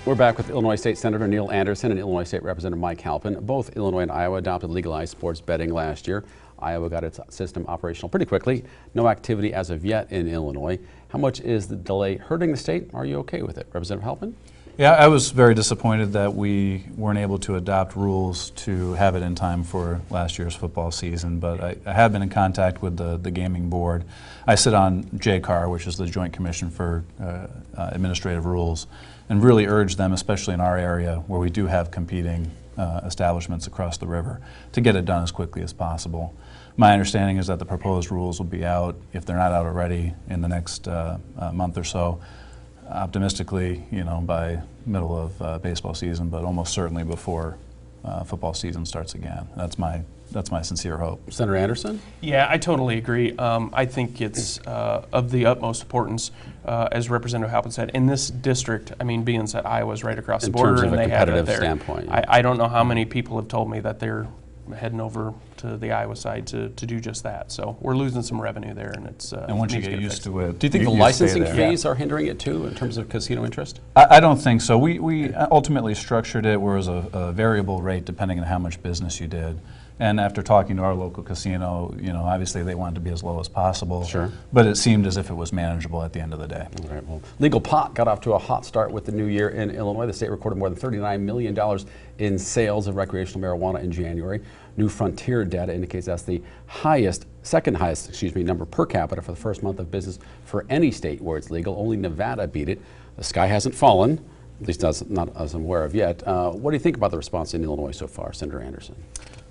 We're back with Illinois State Senator Neil Anderson and Illinois State Representative Mike Halpin. Both Illinois and Iowa adopted legalized sports betting last year. Iowa got its system operational pretty quickly. No activity as of yet in Illinois. How much is the delay hurting the state? Are you okay with it? Representative Halpin? Yeah, I was very disappointed that we weren't able to adopt rules to have it in time for last year's football season, but I have been in contact with the gaming board. I sit on JCAR, which is the Joint Commission for Administrative Rules, and really urge them, especially in our area where we do have competing establishments across the river, to get it done as quickly as possible. My understanding is that the proposed rules will be out, if they're not out already, in the next month or so. Optimistically, by middle of baseball season, but almost certainly before football season starts again. That's my sincere hope. Senator Anderson? Yeah, I totally agree. I think it's of the utmost importance, as Representative Halpin said, in this district. I mean, being that Iowa's right across the border and they have it there. Standpoint, yeah. I don't know how many people have told me that they're heading over to the Iowa side to do just that. So we're losing some revenue there, and it's and once you get used to it, do you think the licensing fees are hindering it too in terms of casino interest? I don't think so. We ultimately structured it where it was a variable rate depending on how much business you did. And after talking to our local casino, obviously they wanted to be as low as possible. Sure. But it seemed as if it was manageable at the end of the day. All right, well, legal pot got off to a hot start with the new year in Illinois. The state recorded more than $39 million in sales of recreational marijuana in January. New Frontier data indicates that's the second highest number per capita for the first month of business for any state where it's legal. Only Nevada beat it. The sky hasn't fallen, at least not as I'm aware of yet. What do you think about the response in Illinois so far, Senator Anderson?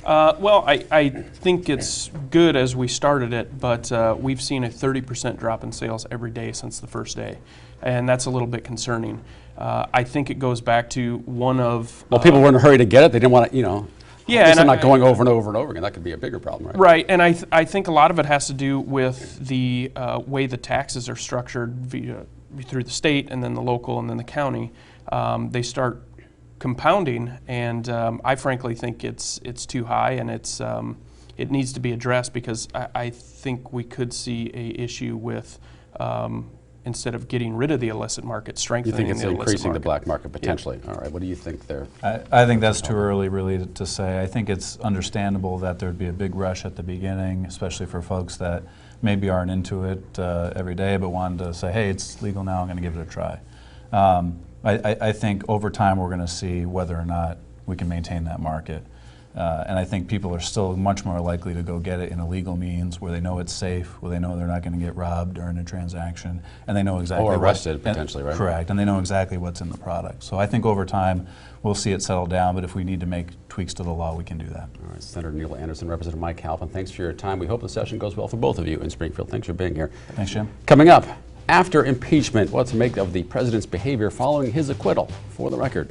Well, I think it's good as we started it, but we've seen a 30% drop in sales every day since the first day, and that's a little bit concerning. I think it goes back to one of... Well, people were in a hurry to get it. They didn't want to, yeah, and I'm not going over and over and over again. That could be a bigger problem, right? Right, and I think a lot of it has to do with the way the taxes are structured through the state and then the local and then the county. They start compounding, and I frankly think it's too high, and it needs to be addressed, because I think we could see a issue with instead of getting rid of the illicit market, strengthening the illicit market. You think it's increasing the black market potentially? Yeah. All right, what do you think there? I think that's too early really to say. I think it's understandable that there'd be a big rush at the beginning, especially for folks that maybe aren't into it every day but wanted to say, hey, it's legal now, I'm going to give it a try. I think over time we're going to see whether or not we can maintain that market. And I think people are still much more likely to go get it in a legal means where they know it's safe, where they know they're not going to get robbed during a transaction, and they know exactly or arrested potentially, right? Correct, and they know exactly what's in the product. So I think over time we'll see it settle down, but if we need to make tweaks to the law, we can do that. All right, Senator Neil Anderson, Representative Mike Halpin, thanks for your time. We hope the session goes well for both of you in Springfield. Thanks for being here. Thanks, Jim. Coming up, after impeachment, what to make of the president's behavior following his acquittal? For the record.